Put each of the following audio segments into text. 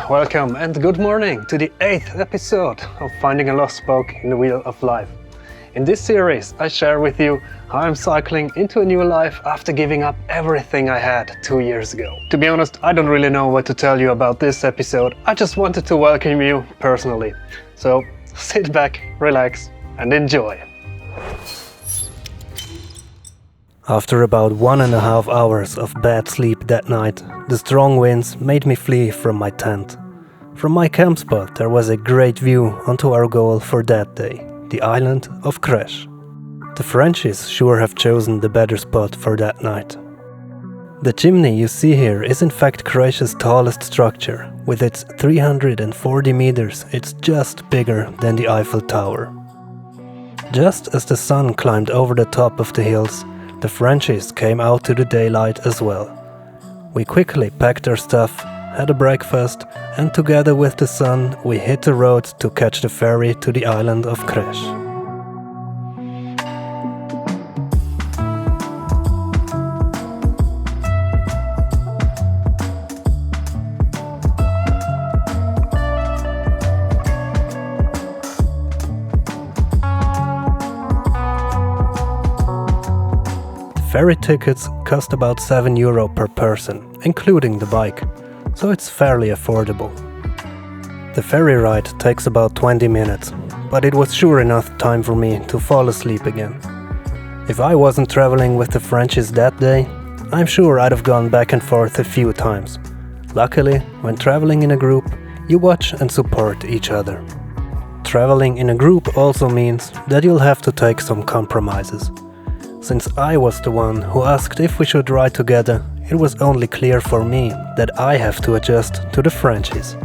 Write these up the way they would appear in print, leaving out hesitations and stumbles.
welcome and good morning to the 8th episode of Finding a Lost Spoke in the Wheel of Life. In this series I share with you how I'm cycling into a new life after giving up everything I had 2 years ago. To be honest, I don't really know what to tell you about this episode, I just wanted to welcome you personally. So sit back, relax and enjoy. After about 1.5 hours of bad sleep that night, the strong winds made me flee from my tent. From my camp spot there was a great view onto our goal for that day, the island of Croatia. The Frenchies sure have chosen the better spot for that night. The chimney you see here is in fact Croatia's tallest structure. With its 340 meters, it's just bigger than the Eiffel Tower. Just as the sun climbed over the top of the hills, the Frenchies came out to the daylight as well. We quickly packed our stuff, had a breakfast, and together with the sun we hit the road to catch the ferry to the island of Croatia. Ferry tickets cost about €7 per person, including the bike, so it's fairly affordable. The ferry ride takes about 20 minutes, but it was sure enough time for me to fall asleep again. If I wasn't traveling with the Frenchies that day, I'm sure I'd have gone back and forth a few times. Luckily, when traveling in a group, you watch and support each other. Traveling in a group also means that you'll have to take some compromises. Since I was the one who asked if we should ride together, it was only clear for me that I have to adjust to the Frenchies.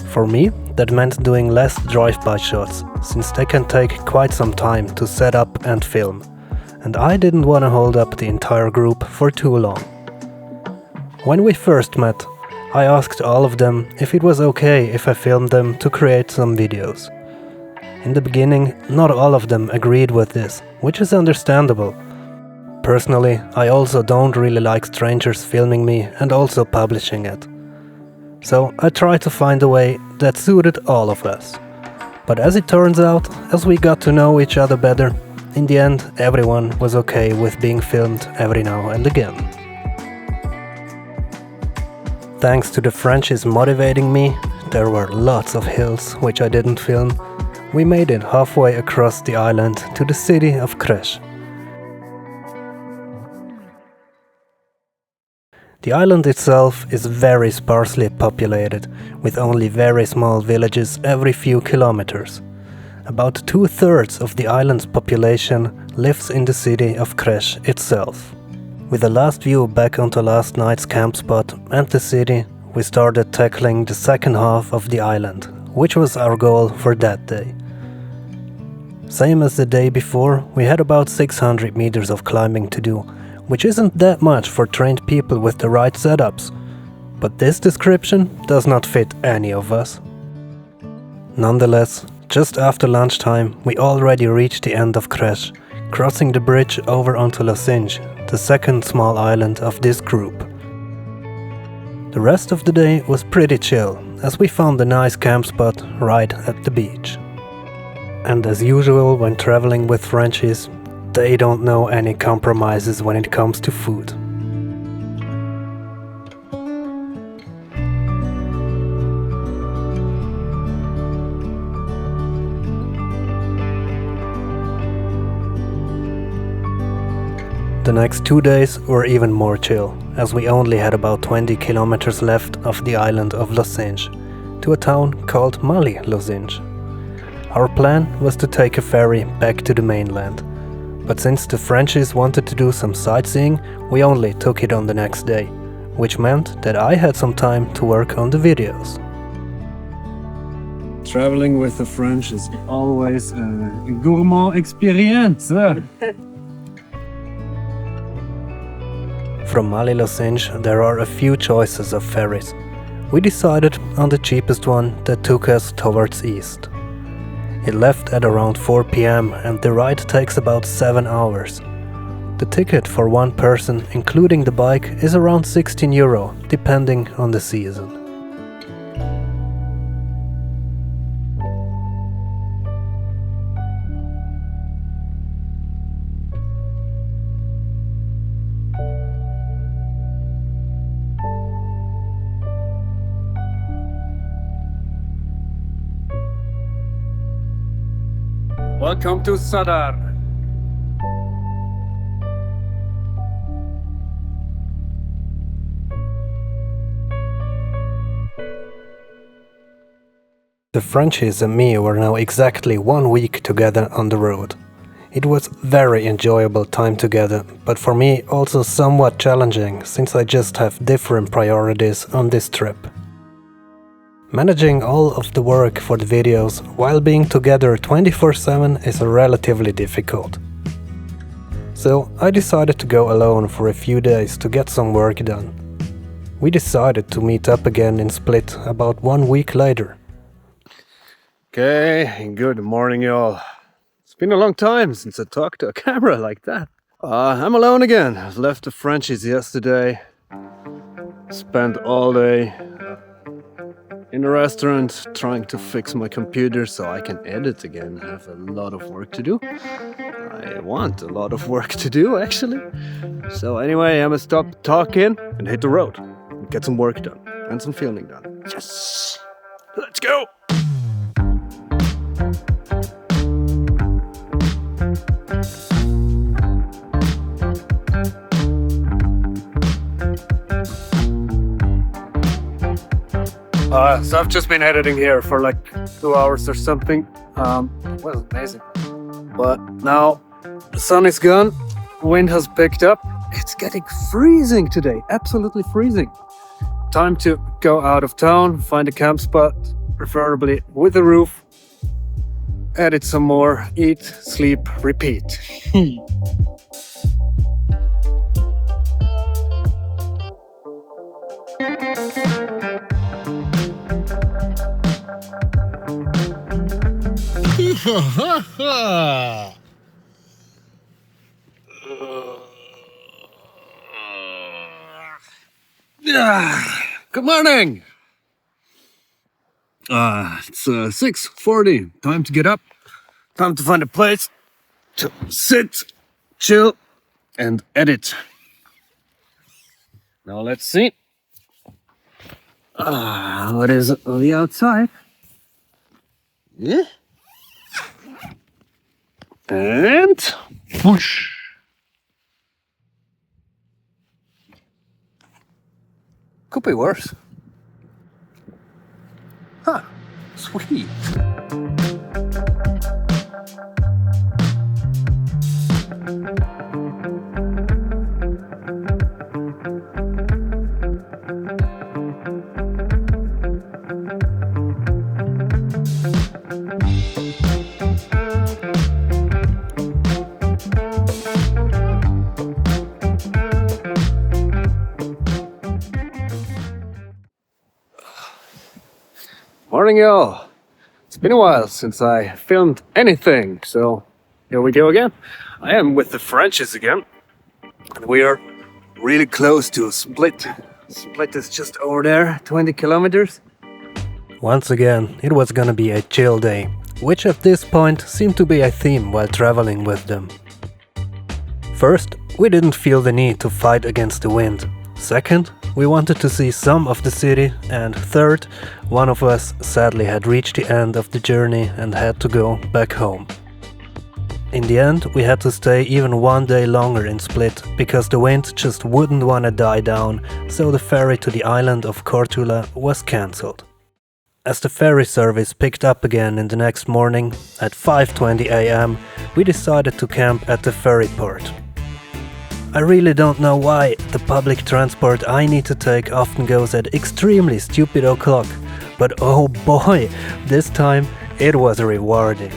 For me, that meant doing less drive-by shots, since they can take quite some time to set up and film, and I didn't want to hold up the entire group for too long. When we first met, I asked all of them if it was okay if I filmed them to create some videos. In the beginning, not all of them agreed with this, which is understandable. Personally, I also don't really like strangers filming me and also publishing it. So I tried to find a way that suited all of us. But as it turns out, as we got to know each other better, in the end everyone was okay with being filmed every now and again. Thanks to the Frenchies motivating me, there were lots of hills which I didn't film. We made it halfway across the island to the city of Croatia. The island itself is very sparsely populated, with only very small villages every few kilometers. About 2/3 of the island's population lives in the city of Croatia itself. With the last view back onto last night's camp spot and the city, we started tackling the second half of the island, which was our goal for that day. Same as the day before, we had about 600 meters of climbing to do, which isn't that much for trained people with the right setups. But this description does not fit any of us. Nonetheless, just after lunchtime, we already reached the end of Croatia, crossing the bridge over onto Losinj, the second small island of this group. The rest of the day was pretty chill, as we found a nice camp spot right at the beach. And as usual when traveling with Frenchies, they don't know any compromises when it comes to food. The next 2 days were even more chill, as we only had about 20 kilometers left of the island of Losinj, to a town called Mali Losinj. Our plan was to take a ferry back to the mainland, but since the Frenchies wanted to do some sightseeing, we only took it on the next day, which meant that I had some time to work on the videos. Traveling with the French is always a gourmand experience. From Mali Losinj there are a few choices of ferries. We decided on the cheapest one that took us towards east. It left at around 4 p.m. and the ride takes about 7 hours. The ticket for one person, including the bike, is around €16, depending on the season. Welcome to Sadar. The Frenchies and me were now exactly 1 week together on the road. It was very enjoyable time together, but for me also somewhat challenging since I just have different priorities on this trip. Managing all of the work for the videos while being together 24/7 is relatively difficult. So I decided to go alone for a few days to get some work done. We decided to meet up again in Split about 1 week later. Okay, good morning, y'all. It's been a long time since I talked to a camera like that. I'm alone again. I left the Frenchies yesterday. Spent all day in a restaurant trying to fix my computer so I can edit again. I have a lot of work to do. I want a lot of work to do, actually. So anyway, I'm gonna stop talking and hit the road. Get some work done and some filming done. Yes! Let's go! So I've just been editing here for like 2 hours or something. It was amazing. But now the sun is gone, wind has picked up. It's getting freezing today, absolutely freezing. Time to go out of town, find a camp spot, preferably with a roof. Edit some more, eat, sleep, repeat. Good morning! It's 6:40. Time to get up. Time to find a place to sit, chill, and edit. Now let's see. What is it on the outside? Yeah. And whoosh. Could be worse. Huh. Sweet. Morning, y'all. It's been a while since I filmed anything, so here we go again. I am with the Frenchies again, and we are really close to Split. Split is just over there, 20 kilometers. Once again, it was gonna be a chill day, which at this point seemed to be a theme while traveling with them. First, we didn't feel the need to fight against the wind. Second, we wanted to see some of the city, and third, one of us sadly had reached the end of the journey and had to go back home. In the end, we had to stay even 1 day longer in Split because the wind just wouldn't wanna die down, so the ferry to the island of Korčula was cancelled. As the ferry service picked up again in the next morning, at 5:20 am, we decided to camp at the ferry port. I really don't know why the public transport I need to take often goes at extremely stupid o'clock, but oh boy, this time it was rewarding.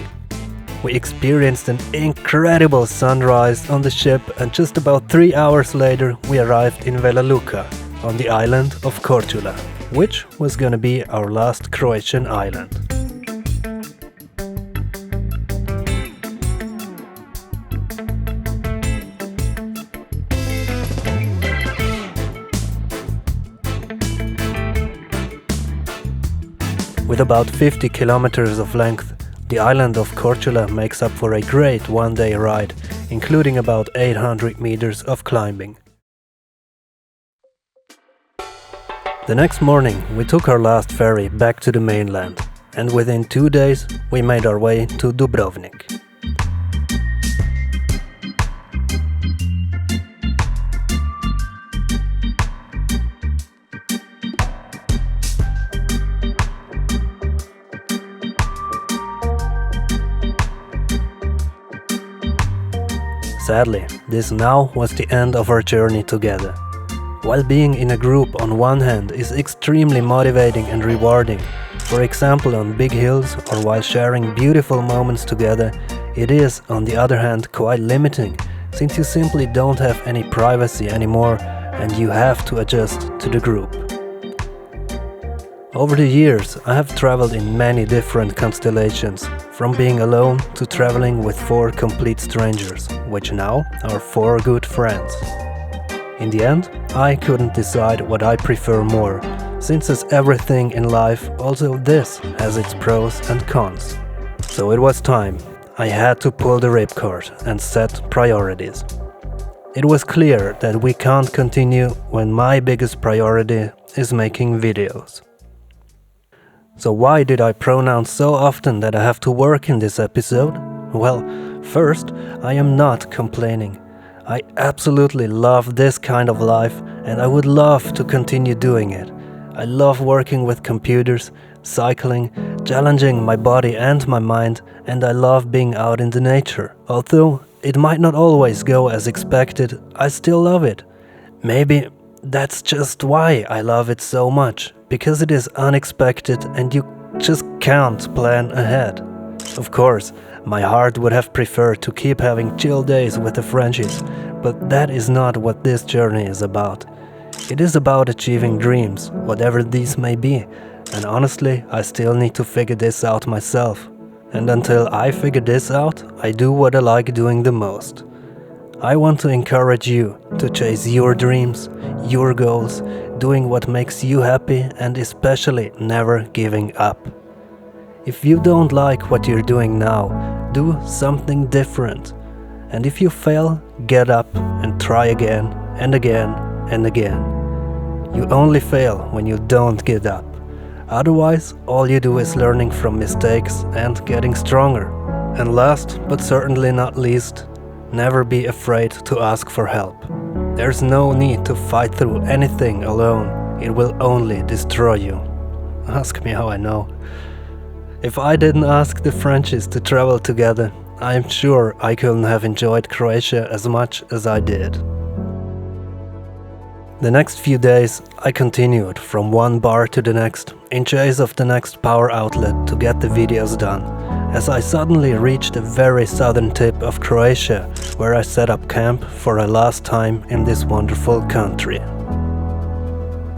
We experienced an incredible sunrise on the ship, and just about 3 hours later we arrived in Vela Luka, on the island of Korčula, which was gonna be our last Croatian island. With about 50 kilometers of length, the island of Korčula makes up for a great one-day ride, including about 800 meters of climbing. The next morning we took our last ferry back to the mainland, and within 2 days we made our way to Dubrovnik. Sadly, this now was the end of our journey together. While being in a group on one hand is extremely motivating and rewarding, for example on big hills or while sharing beautiful moments together, it is, on the other hand, quite limiting, since you simply don't have any privacy anymore and you have to adjust to the group. Over the years, I have traveled in many different constellations, from being alone to traveling with 4 complete strangers, which now are 4 good friends. In the end, I couldn't decide what I prefer more, since as everything in life, also this has its pros and cons. So it was time. I had to pull the ripcord and set priorities. It was clear that we can't continue when my biggest priority is making videos. So why did I pronounce so often that I have to work in this episode? Well, first, I am not complaining. I absolutely love this kind of life and I would love to continue doing it. I love working with computers, cycling, challenging my body and my mind, and I love being out in the nature. Although it might not always go as expected, I still love it. Maybe that's just why I love it so much, because it is unexpected and you just can't plan ahead. Of course, my heart would have preferred to keep having chill days with the frenchies, but that is not what this journey is about. It is about achieving dreams, whatever these may be, and honestly, I still need to figure this out myself. And until I figure this out, I do what I like doing the most. I want to encourage you to chase your dreams, your goals, doing what makes you happy and especially never giving up. If you don't like what you're doing now, do something different. And if you fail, get up and try again and again and again. You only fail when you don't get up. Otherwise, all you do is learning from mistakes and getting stronger. And last, but certainly not least, never be afraid to ask for help. There's no need to fight through anything alone. It will only destroy you. Ask me how I know. If I didn't ask the frenchies to travel together, I'm sure I couldn't have enjoyed Croatia as much as I did. The next few days, I continued from one bar to the next, in chase of the next power outlet to get the videos done, as I suddenly reached the very southern tip of Croatia, where I set up camp for a last time in this wonderful country.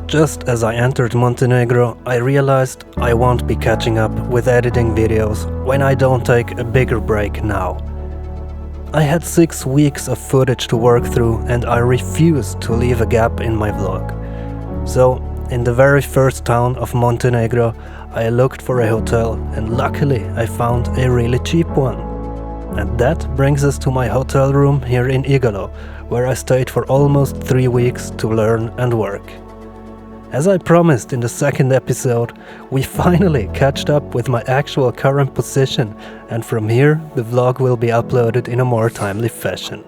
Just as I entered Montenegro, I realized I won't be catching up with editing videos when I don't take a bigger break now. I had 6 weeks of footage to work through and I refused to leave a gap in my vlog. So, in the very first town of Montenegro, I looked for a hotel and luckily I found a really cheap one. And that brings us to my hotel room here in Igalo, where I stayed for almost 3 weeks to learn and work. As I promised in the second episode, we finally catched up with my actual current position, and from here the vlog will be uploaded in a more timely fashion.